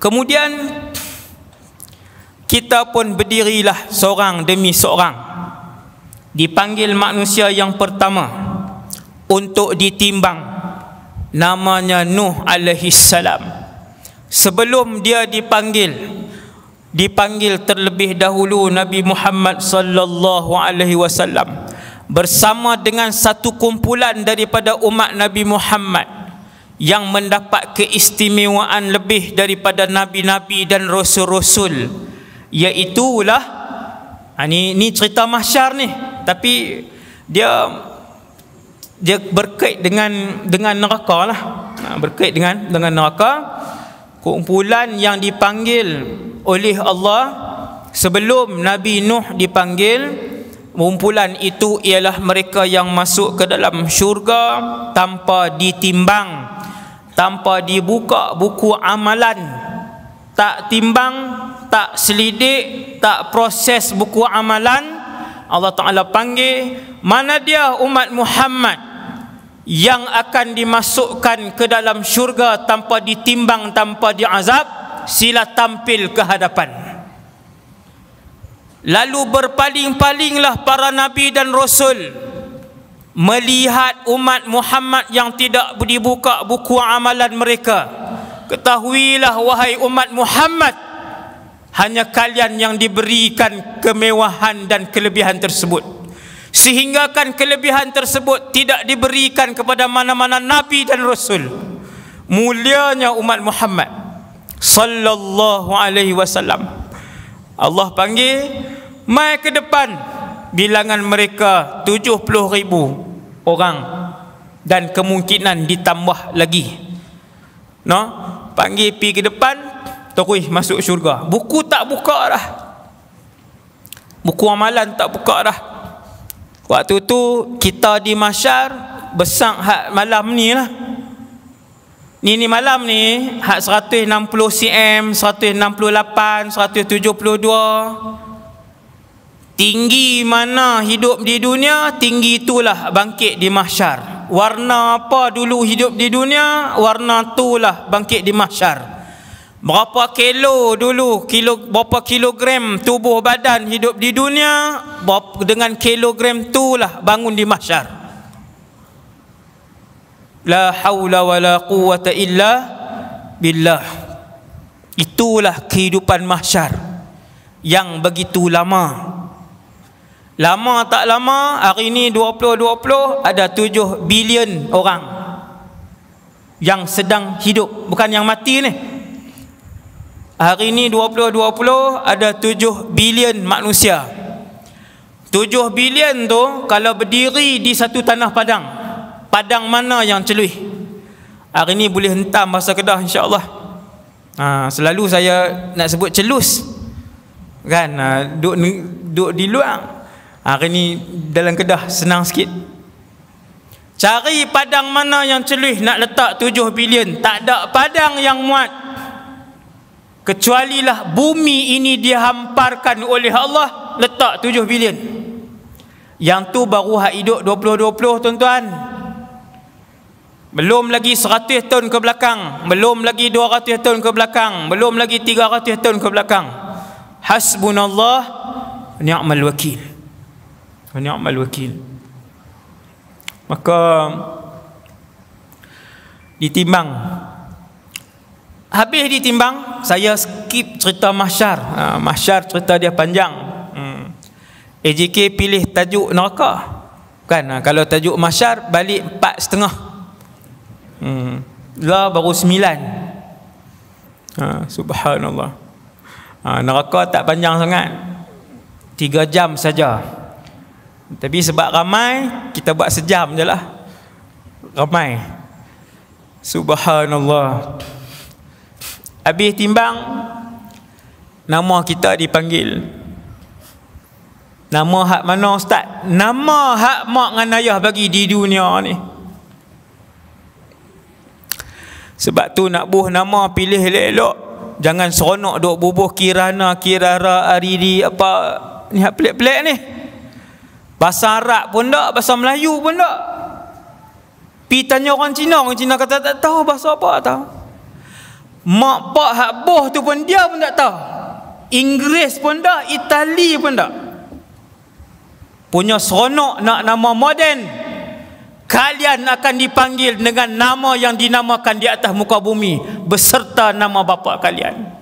Kemudian kita pun berdirilah seorang demi seorang, dipanggil manusia yang pertama untuk ditimbang, namanya Nuh alaihi salam. Sebelum dia dipanggil terlebih dahulu Nabi Muhammad sallallahu alaihi wasallam bersama dengan satu kumpulan daripada umat Nabi Muhammad yang mendapat keistimewaan lebih daripada nabi-nabi dan rasul-rasul, iaitulah ni cerita mahsyar ni, tapi dia berkait dengan neraka lah. Berkait dengan neraka. Kumpulan yang dipanggil oleh Allah sebelum Nabi Nuh dipanggil, kumpulan itu ialah mereka yang masuk ke dalam syurga tanpa ditimbang, tanpa dibuka buku amalan, tak timbang, tak selidik, tak proses buku amalan. Allah Ta'ala panggil, mana dia umat Muhammad yang akan dimasukkan ke dalam syurga tanpa ditimbang, tanpa diazab, sila tampil ke hadapan. Lalu berpaling-palinglah para nabi dan rasul melihat umat Muhammad yang tidak dibuka buku amalan mereka. Ketahuilah wahai umat Muhammad, hanya kalian yang diberikan kemewahan dan kelebihan tersebut, sehinggakan kelebihan tersebut tidak diberikan kepada mana-mana nabi dan rasul. Mulianya umat Muhammad sallallahu alaihi wasallam. Allah panggil, mai ke depan, bilangan mereka 70,000 orang dan kemungkinan ditambah lagi. Panggil pi ke depan, terus masuk syurga. Buku tak buka dah, buku amalan tak buka dah. Waktu tu kita di mahsyar besar hak malam ni lah. Ni malam ni hak 160 cm, 168, 172. Tinggi mana hidup di dunia, tinggi itulah bangkit di mahsyar. Warna apa dulu hidup di dunia, warna itulah bangkit di mahsyar. Berapa kilo dulu, berapa kilogram tubuh badan hidup di dunia, dengan kilogram itulah bangun di mahsyar. La haula wa la quwwata illa billah. Itulah kehidupan mahsyar yang begitu lama. Lama tak lama, hari ini 2020 ada 7 bilion orang yang sedang hidup, bukan yang mati ni. Hari ini 2020 ada 7 bilion manusia. 7 bilion tu kalau berdiri di satu tanah padang, padang mana yang celuih? Hari ini boleh hentam bahasa Kedah insya-Allah. Selalu saya nak sebut celus, kan? Duduk di luar. Hari ini dalam Kedah senang sikit. Cari padang mana yang celuih nak letak 7 bilion. Tak ada padang yang muat, kecualilah bumi ini dihamparkan oleh Allah, letak 7 bilion. Yang tu baru hak hidup 2020 tuan-tuan. Belum lagi 100 tahun ke belakang, belum lagi 200 tahun ke belakang, belum lagi 300 tahun ke belakang. Hasbunallah ni'mal wakil. Ni'mal wakil. Maka ditimbang. Habis ditimbang, saya skip cerita mahsyar. Mahsyar cerita dia panjang. AJK pilih tajuk neraka, kan? Kalau tajuk mahsyar balik 4,5. Lah baru 9. Subhanallah. Neraka tak panjang sangat, 3 jam saja. Tapi sebab ramai, kita buat sejam je lah. Ramai. Subhanallah. Habis timbang, nama kita dipanggil. Nama hak mana ustaz? Nama hak mak dengan ayah bagi di dunia ni. Sebab tu nak buh nama pilih elok-elok. Jangan seronok duk bubuh Kirana, Kirara, Aridi apa ni hak pelik-pelik ni. Bahasa Arab pun tak, bahasa Melayu pun tak. Pi tanya orang Cina kata tak tahu bahasa apa tahu. Mak pak hak boh tu pun dia pun tak tahu. Inggeris pun tak, Itali pun tak. Punya seronok nak nama moden. Kalian akan dipanggil dengan nama yang dinamakan di atas muka bumi beserta nama bapa kalian.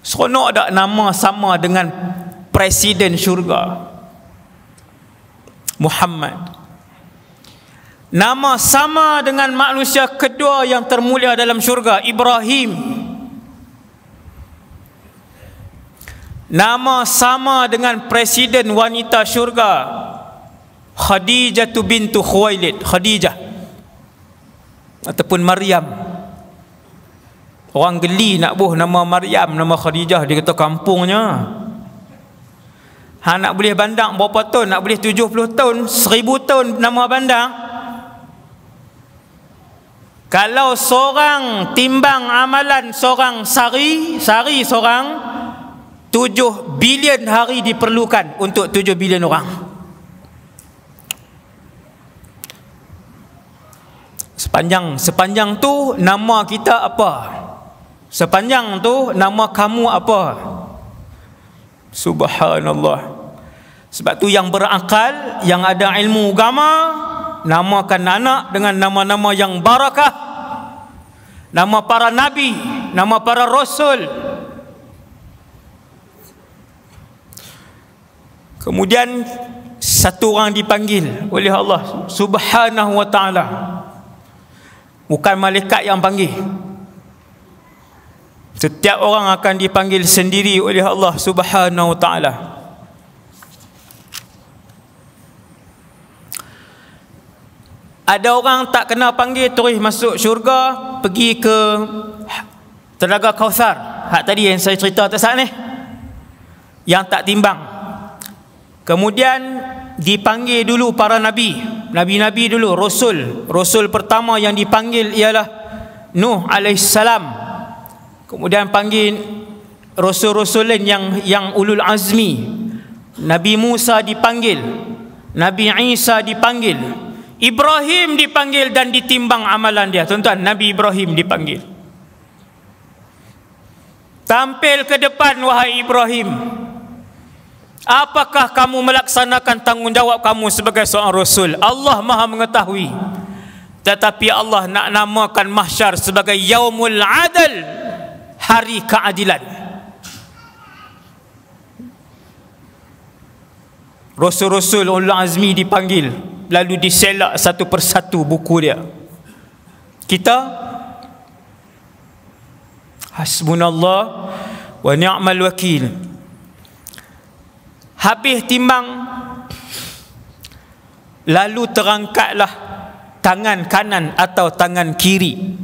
Seronok tak nama sama dengan Presiden syurga Muhammad. Nama sama dengan manusia kedua yang termulia dalam syurga, Ibrahim. Nama sama dengan presiden wanita syurga, Khadijah bintu Khuwailid, Khadijah ataupun Maryam. Orang geli nak buh nama Maryam, nama Khadijah, dia kata kampungnya. Nak boleh bandang berapa tahun? Nak boleh 70 tahun, 1000 tahun nama bandang. Kalau seorang timbang amalan seorang sehari seorang, 7 bilion hari diperlukan untuk 7 bilion orang. Sepanjang tu nama kita apa? Sepanjang tu nama kamu apa? Subhanallah. Sebab tu yang berakal, yang ada ilmu agama, namakan anak dengan nama-nama yang barakah. Nama para nabi, nama para rasul. Kemudian satu orang dipanggil oleh Allah Subhanahu wa ta'ala. Bukan malaikat yang panggil. Setiap orang akan dipanggil sendiri oleh Allah Subhanahu wa ta'ala. Ada orang tak kena panggil terus masuk syurga, pergi ke Telaga Kautsar. Hak tadi yang saya cerita atas ni, yang tak timbang. Kemudian dipanggil dulu para nabi, nabi-nabi dulu, rasul. Rasul pertama yang dipanggil ialah Nuh alaihissalam. Kemudian panggil rasul-rasul lain yang ulul azmi. Nabi Musa dipanggil, Nabi Isa dipanggil, Ibrahim dipanggil dan ditimbang amalan dia. Tuan-tuan, Nabi Ibrahim dipanggil. Tampil ke depan wahai Ibrahim. Apakah kamu melaksanakan tanggungjawab kamu sebagai seorang rasul? Allah Maha mengetahui. Tetapi Allah nak namakan mahsyar sebagai Yaumul Adl, hari keadilan. Rasul-rasul ulul azmi dipanggil, lalu diselak satu persatu buku dia. Kita hasbunallah wa ni'mal wakil. Habis timbang, lalu terangkatlah tangan kanan atau tangan kiri.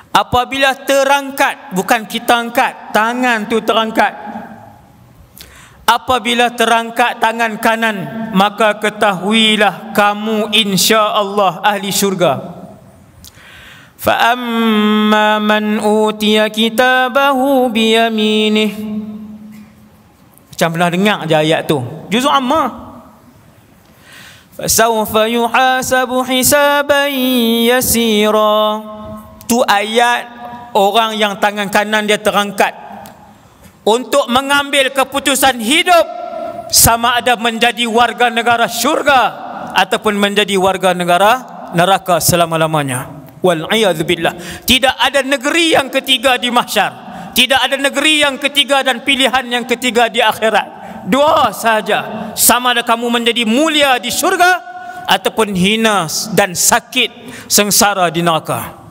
Apabila terangkat, bukan kita angkat, tangan tu terangkat. Apabila terangkat tangan kanan, maka ketahuilah kamu insya-Allah ahli syurga. Fa amma man utiya kitabahu biyaminih. Macam pernah dengar je ayat tu, juzuk amma. Fasawfa yuhasabu hisaban yasira. Tu ayat orang yang tangan kanan dia terangkat untuk mengambil keputusan hidup, sama ada menjadi warga negara syurga ataupun menjadi warga negara neraka selama-lamanya. Wal'iyadzubillah. Tidak ada negeri yang ketiga di mahsyar. Tidak ada negeri yang ketiga dan pilihan yang ketiga di akhirat. Dua sahaja. Sama ada kamu menjadi mulia di syurga ataupun hina dan sakit sengsara di neraka.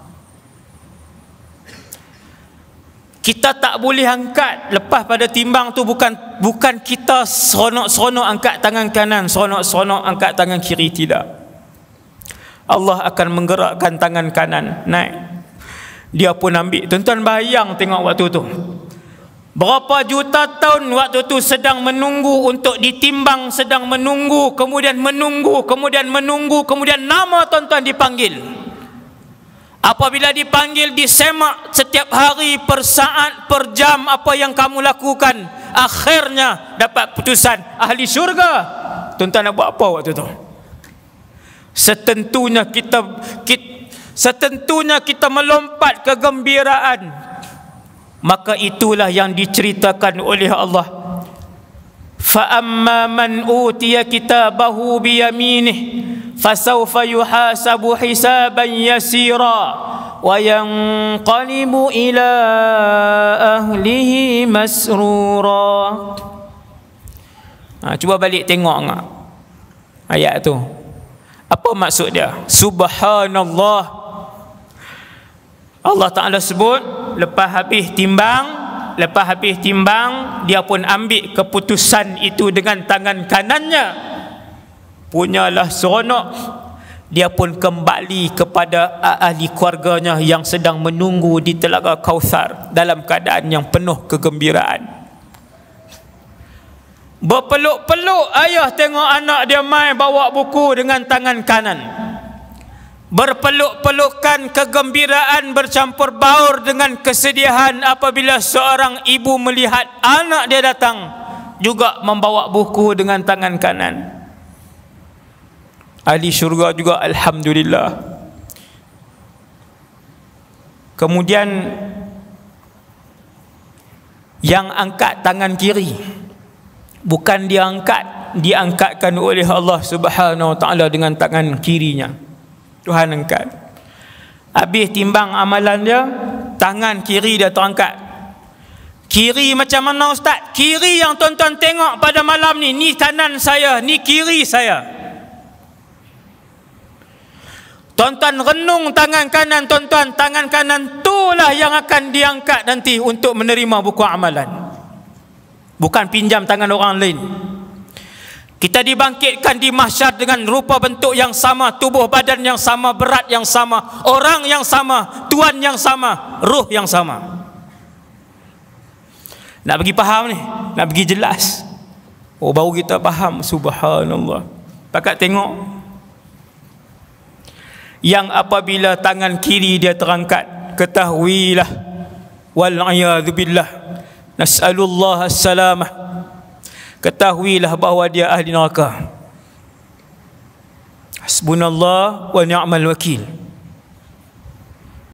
Kita tak boleh angkat lepas pada timbang tu, bukan kita seronok-seronok angkat tangan kanan, seronok-seronok angkat tangan kiri, tidak. Allah akan menggerakkan tangan kanan naik. Dia pun ambil. Tuan-tuan bayang tengok waktu tu. Berapa juta tahun waktu tu sedang menunggu untuk ditimbang, sedang menunggu, kemudian menunggu, kemudian menunggu, kemudian nama tuan-tuan dipanggil. Apabila dipanggil, disemak setiap hari, per saat, per jam apa yang kamu lakukan. Akhirnya dapat putusan ahli syurga. Tuan-tuan nak buat apa waktu tu? Setentunya kita setentunya kita melompat kegembiraan, maka itulah yang diceritakan oleh Allah. Fa amma man utiya kitabahu bi yaminih fasawfa yuhasabu hisaban yasira wa yanqalibu ila ahlihi masrura. Cuba balik tengok enggak ayat tu. Apa maksud dia? Subhanallah. Allah Ta'ala sebut lepas habis timbang, dia pun ambil keputusan itu dengan tangan kanannya. Punyalah seronok. Dia pun kembali kepada ahli keluarganya yang sedang menunggu di Telaga Kautsar dalam keadaan yang penuh kegembiraan. Berpeluk-peluk ayah tengok anak dia main bawa buku dengan tangan kanan. Berpeluk-pelukan kegembiraan bercampur baur dengan kesedihan apabila seorang ibu melihat anak dia datang juga membawa buku dengan tangan kanan. Ahli syurga juga alhamdulillah. Kemudian yang angkat tangan kiri, bukan diangkatkan oleh Allah Subhanahu wa taala dengan tangan kirinya. Tuhan angkat. Habis timbang amalan dia, tangan kiri dia terangkat. Kiri macam mana ustaz? Kiri yang tuan-tuan tengok pada malam ni, ni kanan saya, ni kiri saya. Tuan-tuan renung tangan kanan tuan-tuan, tangan kanan itulah yang akan diangkat nanti untuk menerima buku amalan. Bukan pinjam tangan orang lain. Kita dibangkitkan di mahsyar dengan rupa bentuk yang sama, tubuh badan yang sama, berat yang sama, orang yang sama, tuan yang sama, ruh yang sama. Nak bagi faham ni, nak bagi jelas. Oh, baru kita faham. Subhanallah. Pakat tengok. Yang apabila tangan kiri dia terangkat, ketahuilah wal'iyadzubillah, nas'alullah as-salamah, ketahuilah bahawa dia ahli neraka. Hasbunallah wa ni'mal wakil.